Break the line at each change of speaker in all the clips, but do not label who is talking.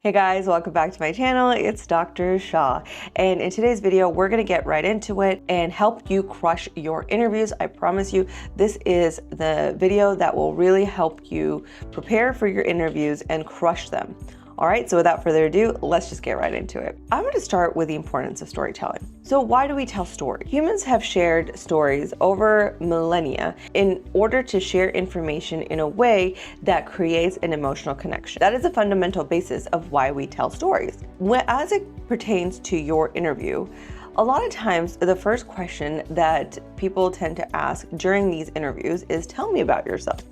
Hey guys, welcome back to my channel. It's Dr. Shah, and in today's video we're going to get right into it and help you crush your interviews. I promise you this is the video that will really help you prepare for your interviews and crush them. All right, so without further ado, let's just get right into it. I'm going to start with the importance of storytelling. So why do we tell stories? Humans have shared stories over millennia in order to share information in a way that creates an emotional connection. That is a fundamental basis of why we tell stories. As it pertains to your interview, a lot of times the first question that people tend to ask during these interviews is, tell me about yourself.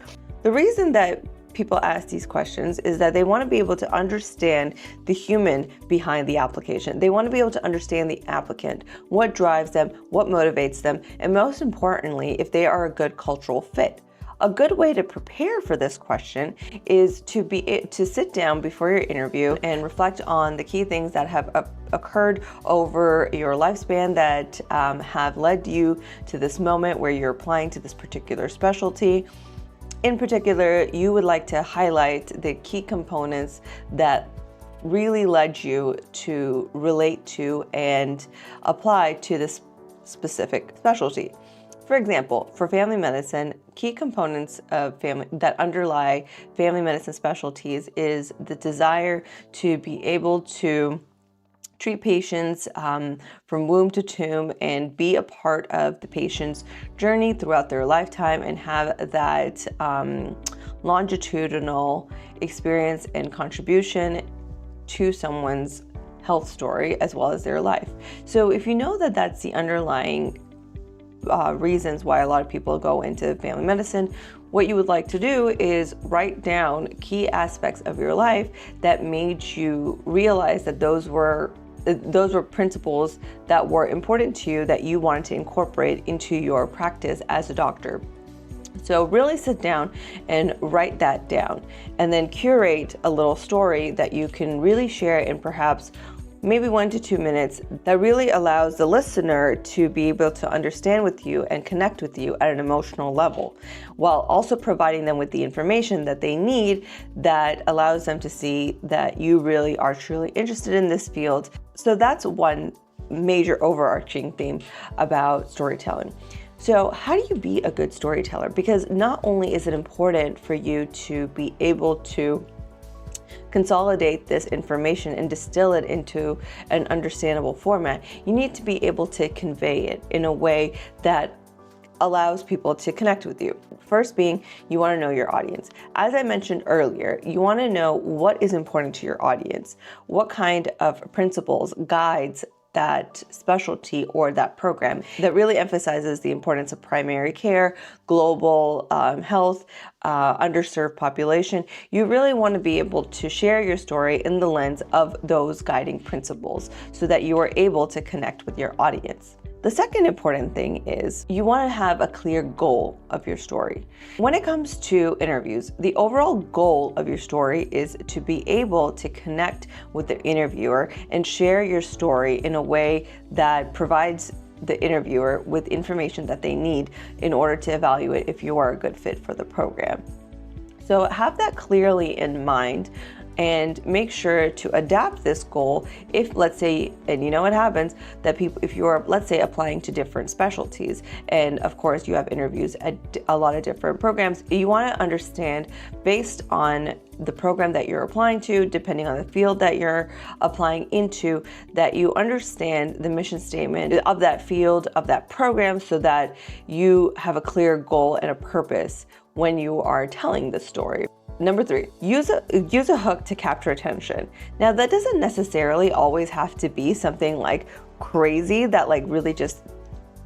The reason that people ask these questions is that they want to be able to understand the human behind the application. They want to be able to understand the applicant, what drives them, what motivates them, and most importantly, if they are a good cultural fit. A good way to prepare for this question is to sit down before your interview and reflect on the key things that have occurred over your lifespan that have led you to this moment where you're applying to this particular specialty. In particular, you would like to highlight the key components that really led you to relate to and apply to this specific specialty. For example, for family medicine, key components of that underlie family medicine specialties is the desire to be able to treat patients from womb to tomb and be a part of the patient's journey throughout their lifetime and have that longitudinal experience and contribution to someone's health story as well as their life. So if you know that that's the underlying reasons why a lot of people go into family medicine, what you would like to do is write down key aspects of your life that made you realize that those were principles that were important to you that you wanted to incorporate into your practice as a doctor. So really sit down and write that down and then curate a little story that you can really share in perhaps maybe 1 to 2 minutes that really allows the listener to be able to understand with you and connect with you at an emotional level, while also providing them with the information that they need that allows them to see that you really are truly interested in this field. So that's one major overarching theme about storytelling. So how do you be a good storyteller? Because not only is it important for you to be able to consolidate this information and distill it into an understandable format, you need to be able to convey it in a way that allows people to connect with you. First being, you want to know your audience. As I mentioned earlier, you want to know what is important to your audience, what kind of principles guides that specialty or that program that really emphasizes the importance of primary care, global health, underserved population. You really want to be able to share your story in the lens of those guiding principles so that you are able to connect with your audience. The second important thing is you want to have a clear goal of your story. When it comes to interviews, the overall goal of your story is to be able to connect with the interviewer and share your story in a way that provides the interviewer with information that they need in order to evaluate if you are a good fit for the program. So have that clearly in mind and make sure to adapt this goal if, let's say, and you know what happens, that people, if you're, let's say, applying to different specialties, and of course you have interviews at a lot of different programs, you want to understand based on the program that you're applying to, depending on the field that you're applying into, that you understand the mission statement of that field, of that program, so that you have a clear goal and a purpose when you are telling the story. Number 3, use a hook to capture attention. Now that doesn't necessarily always have to be something like crazy that like really just,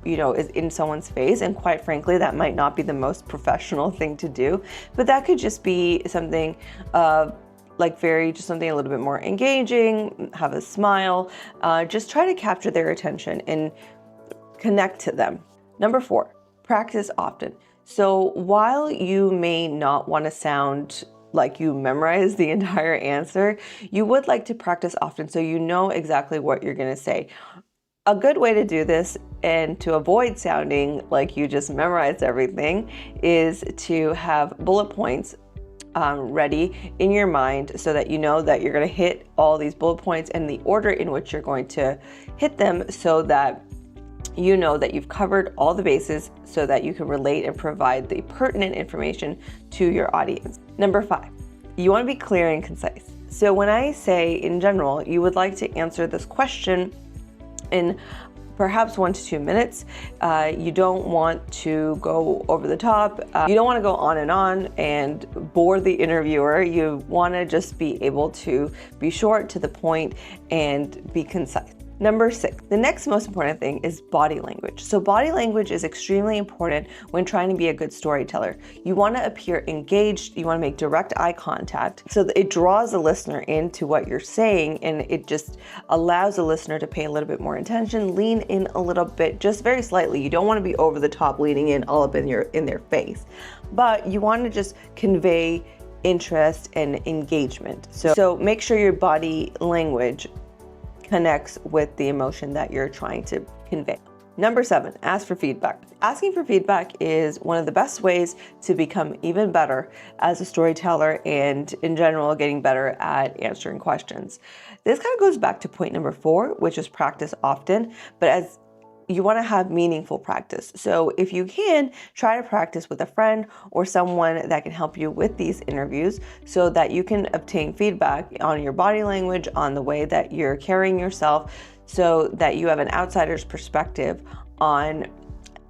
you know, is in someone's face, and quite frankly that might not be the most professional thing to do, but that could just be something just something a little bit more engaging, have a smile, just try to capture their attention and connect to them. Number 4, practice often. So while you may not want to sound like you memorize the entire answer, you would like to practice often so you know exactly what you're going to say. A good way to do this and to avoid sounding like you just memorized everything is to have bullet points ready in your mind so that you know that you're going to hit all these bullet points and the order in which you're going to hit them, so that you know that you've covered all the bases so that you can relate and provide the pertinent information to your audience. Number 5, you want to be clear and concise. So when I say in general, you would like to answer this question in perhaps 1 to 2 minutes. You don't want to go over the top. You don't want to go on and bore the interviewer. You want to just be able to be short, to the point, and be concise. Number 6, the next most important thing is body language. So body language is extremely important when trying to be a good storyteller. You want to appear engaged, you want to make direct eye contact so that it draws the listener into what you're saying, and it just allows the listener to pay a little bit more attention, lean in a little bit, just very slightly. You don't want to be over the top, leaning in all up in their face, but you want to just convey interest and engagement. So make sure your body language connects with the emotion that you're trying to convey. Number 7, ask for feedback. Asking for feedback is one of the best ways to become even better as a storyteller, and in general, getting better at answering questions. This kind of goes back to point number 4, which is practice often, but as you want to have meaningful practice. So if you can, try to practice with a friend or someone that can help you with these interviews so that you can obtain feedback on your body language, on the way that you're carrying yourself, so that you have an outsider's perspective on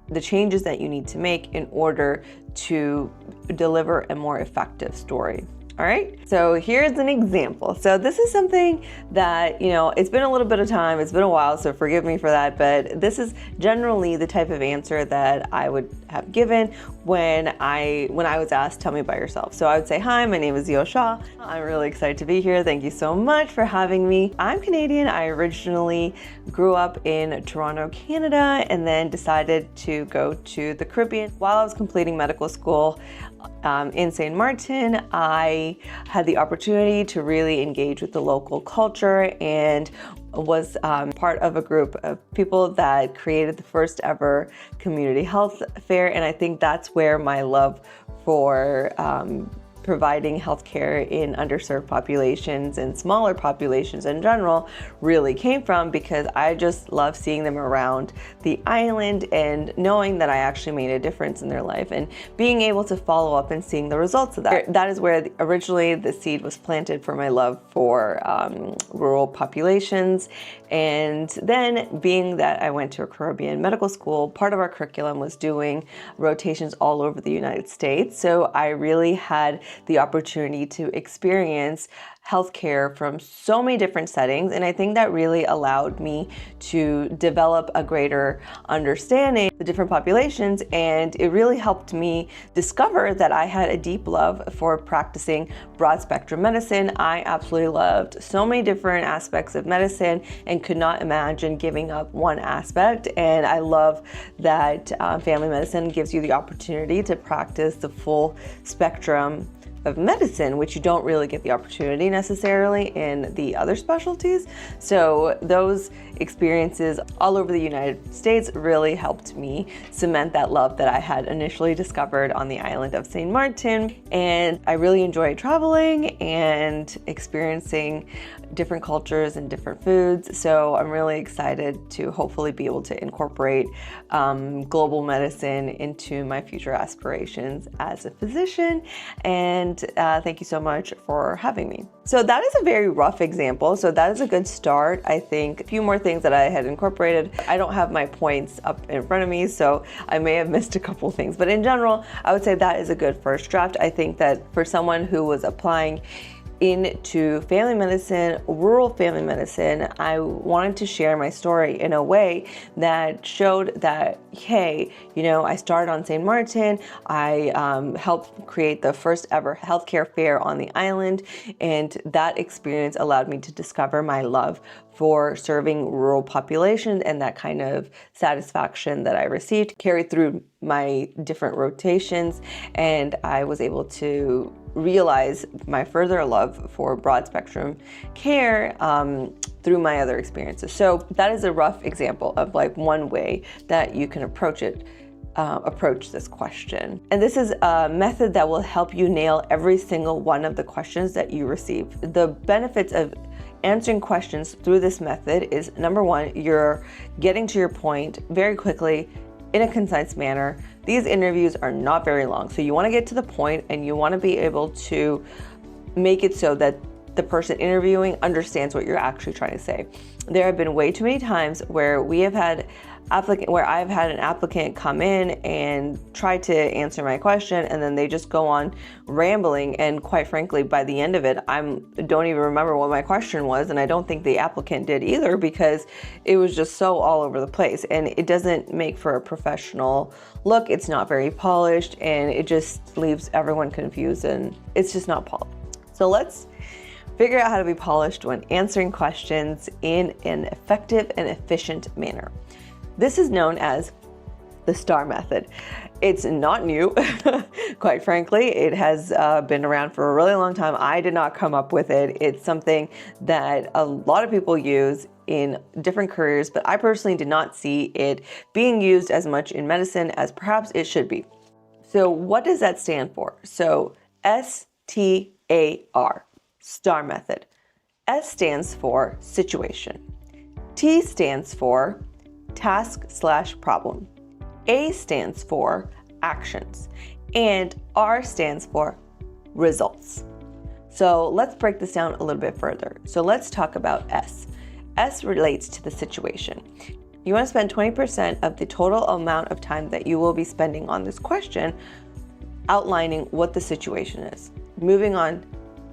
the changes that you need to make in order to deliver a more effective story. All right, so here's an example. So this is something that, it's been a little bit of time, it's been a while, so forgive me for that, but this is generally the type of answer that I would have given when I was asked, tell me about yourself. So I would say, hi, my name is Zeel Shah. I'm really excited to be here. Thank you so much for having me. I'm Canadian. I originally grew up in Toronto, Canada, and then decided to go to the Caribbean. While I was completing medical school in St. Martin, I had the opportunity to really engage with the local culture and was part of a group of people that created the first ever community health fair. And I think that's where my love for providing healthcare in underserved populations and smaller populations in general really came from, because I just love seeing them around the island and knowing that I actually made a difference in their life and being able to follow up and seeing the results of that. That is where originally the seed was planted for my love for rural populations. And then, being that I went to a Caribbean medical school, part of our curriculum was doing rotations all over the United States. So I really had the opportunity to experience healthcare from so many different settings. And I think that really allowed me to develop a greater understanding of the different populations. And it really helped me discover that I had a deep love for practicing broad spectrum medicine. I absolutely loved so many different aspects of medicine and could not imagine giving up one aspect. And I love that family medicine gives you the opportunity to practice the full spectrum of medicine, which you don't really get the opportunity necessarily in the other specialties. So those experiences all over the United States really helped me cement that love that I had initially discovered on the island of St. Martin. And I really enjoy traveling and experiencing different cultures and different foods. So I'm really excited to hopefully be able to incorporate global medicine into my future aspirations as a physician. And thank you so much for having me. So that is a very rough example. So that is a good start. I think a few more things that I had incorporated. I don't have my points up in front of me, so I may have missed a couple things. But in general, I would say that is a good first draft. I think that for someone who was applying into family medicine, rural family medicine, I wanted to share my story in a way that showed that, hey, I started on St. Martin. I helped create the first ever healthcare fair on the island, and that experience allowed me to discover my love for serving rural populations, and that kind of satisfaction that I received carried through my different rotations, and I was able to realize my further love for broad spectrum care through my other experiences. So that is a rough example of one way that you can approach it. approach this question. And this is a method that will help you nail every single one of the questions that you receive. The benefits of answering questions through this method is, number one, you're getting to your point very quickly in a concise manner. These interviews are not very long, so you want to get to the point and you want to be able to make it so that the person interviewing understands what you're actually trying to say. There have been way too many times where I've had an applicant come in and try to answer my question, and then they just go on rambling, and quite frankly, by the end of it, I don't even remember what my question was, and I don't think the applicant did either, because it was just so all over the place, and it doesn't make for a professional look. It's not very polished, and it just leaves everyone confused, and it's just not polished. So let's figure out how to be polished when answering questions in an effective and efficient manner. This is known as the STAR method. It's not new, quite frankly. It has been around for a really long time. I did not come up with it. It's something that a lot of people use in different careers, but I personally did not see it being used as much in medicine as perhaps it should be. So what does that stand for? So STAR. STAR method. S stands for situation. T stands for task/problem. A stands for actions. And R stands for results. So let's break this down a little bit further. So let's talk about S. S relates to the situation. You want to spend 20% of the total amount of time that you will be spending on this question outlining what the situation is. Moving on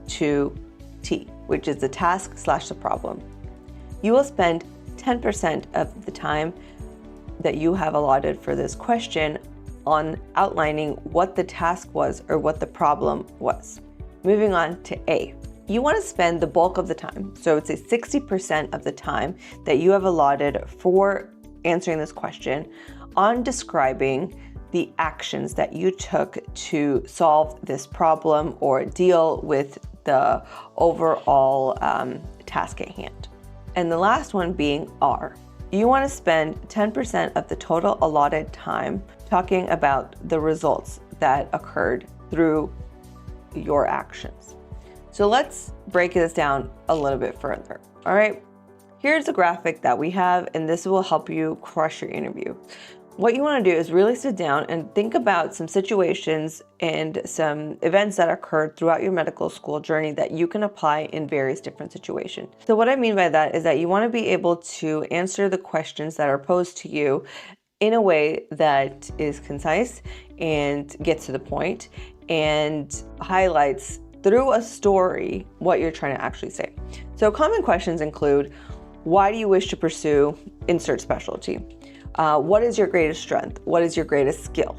to T, which is the task/the problem. You will spend 10% of the time that you have allotted for this question on outlining what the task was or what the problem was. Moving on to A. You want to spend the bulk of the time, so it's a 60% of the time that you have allotted for answering this question, on describing the actions that you took to solve this problem or deal with the overall task at hand. And the last one being R. You want to spend 10% of the total allotted time talking about the results that occurred through your actions. So let's break this down a little bit further. All right, here's a graphic that we have, and this will help you crush your interview. What you want to do is really sit down and think about some situations and some events that occurred throughout your medical school journey that you can apply in various different situations. So what I mean by that is that you want to be able to answer the questions that are posed to you in a way that is concise and gets to the point and highlights through a story what you're trying to actually say. So common questions include, why do you wish to pursue insert specialty? What is your greatest strength? What is your greatest skill?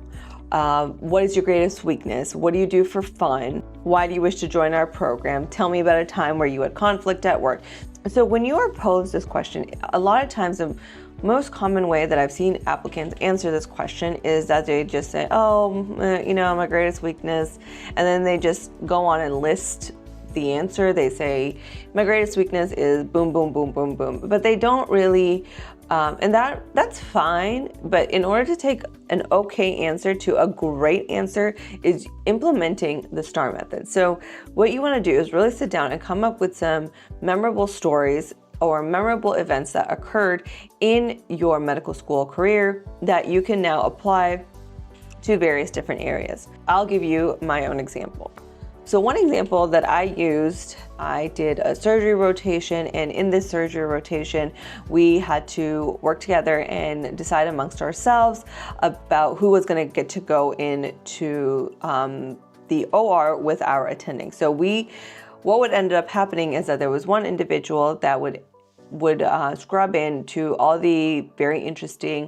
What is your greatest weakness? What do you do for fun? Why do you wish to join our program? Tell me about a time where you had conflict at work. So when you are posed this question, a lot of times the most common way that I've seen applicants answer this question is that they just say, my greatest weakness, and then they just go on and list the answer. They say, my greatest weakness is boom, boom, boom, boom, boom. But they don't really, and that's fine. But in order to take an okay answer to a great answer is implementing the STAR method. So what you want to do is really sit down and come up with some memorable stories or memorable events that occurred in your medical school career that you can now apply to various different areas. I'll give you my own example. So one example that I used, I did a surgery rotation, and in this surgery rotation, we had to work together and decide amongst ourselves about who was going to get to go into the OR with our attending. So what would end up happening is that there was one individual that would scrub into all the very interesting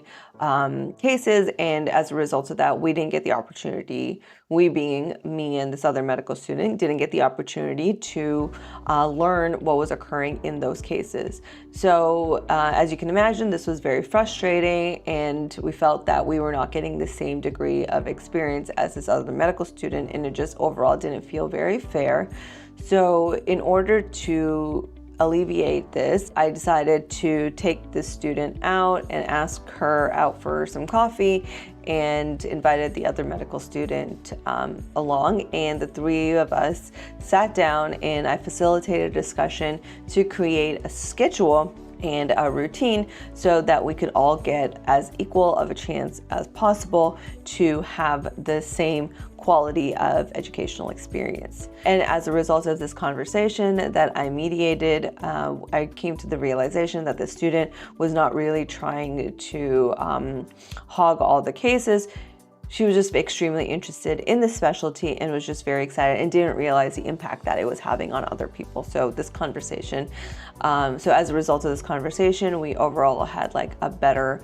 cases, and as a result of that, we didn't get the opportunity, we being me and this other medical student, didn't get the opportunity to learn what was occurring in those cases. So as you can imagine, this was very frustrating, and we felt that we were not getting the same degree of experience as this other medical student, and it just overall didn't feel very fair. So in order to alleviate this, I decided to take this student out and ask her out for some coffee and invited the other medical student along, and the three of us sat down and I facilitated a discussion to create a schedule and a routine so that we could all get as equal of a chance as possible to have the same quality of educational experience. And as a result of this conversation that I mediated, I came to the realization that the student was not really trying to hog all the cases. She was just extremely interested in the specialty and was just very excited and didn't realize the impact that it was having on other people. So this conversation, so as a result of this conversation, we overall had like a better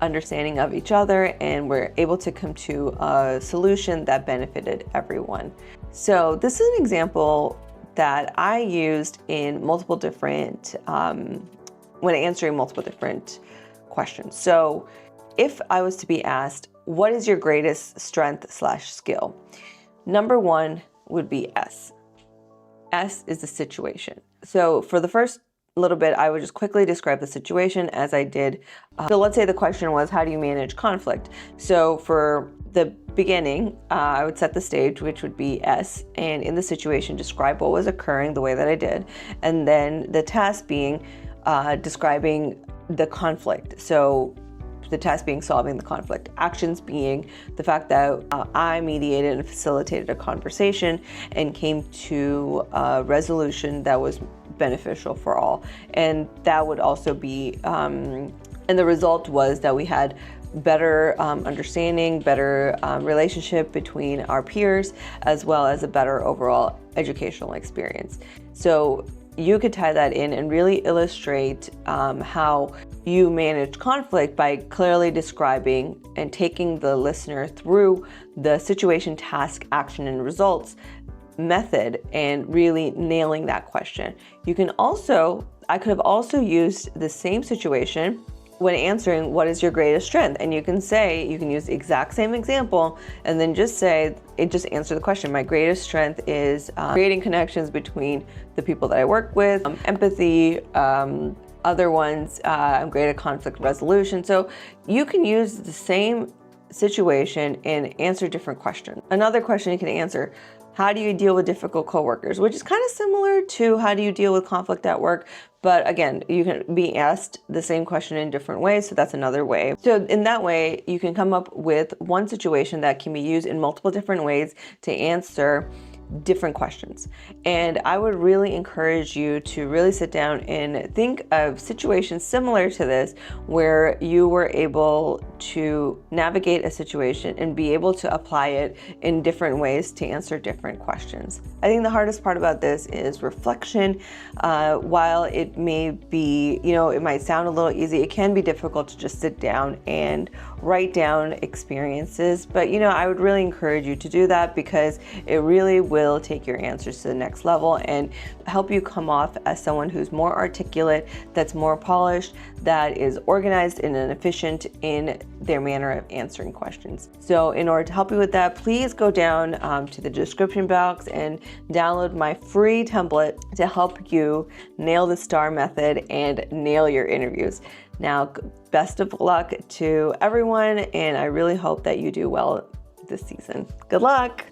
understanding of each other, and we're able to come to a solution that benefited everyone. So this is an example that I used in multiple different, when answering multiple different questions. So if I was to be asked, what is your greatest strength/skill? Number one would be S. S is the situation. So for the first little bit, I would just quickly describe the situation as I did. So let's say the question was, how do you manage conflict? So for the beginning, I would set the stage, which would be S, and in the situation, describe what was occurring the way that I did. And then the task being describing the conflict. So the task being solving the conflict, actions being the fact that I mediated and facilitated a conversation and came to a resolution that was beneficial for all. And that would also be, and the result was that we had better understanding, better relationship between our peers, as well as a better overall educational experience. So you could tie that in and really illustrate how you manage conflict by clearly describing and taking the listener through the situation, task, action, and results method and really nailing that question. You can also, I could have also used the same situation when answering what is your greatest strength, and you can say, you can use the exact same example and then just say, just answer the question. My greatest strength is creating connections between the people that I work with, empathy, other ones, I'm great at conflict resolution. So you can use the same situation and answer different questions. Another question you can answer, how do you deal with difficult coworkers? Which is kind of similar to how do you deal with conflict at work, but again, you can be asked the same question in different ways, so that's another way. So in that way, you can come up with one situation that can be used in multiple different ways to answer different questions. And I would really encourage you to really sit down and think of situations similar to this where you were able to navigate a situation and be able to apply it in different ways to answer different questions. I think the hardest part about this is reflection. While it may be, it might sound a little easy, it can be difficult to just sit down and write down experiences. But I would really encourage you to do that because it really will take your answers to the next level and help you come off as someone who's more articulate, that's more polished, that is organized and efficient in their manner of answering questions. So in order to help you with that, please go down to the description box and download my free template to help you nail the STAR method and nail your interviews. Now, best of luck to everyone, and I really hope that you do well this season. Good luck.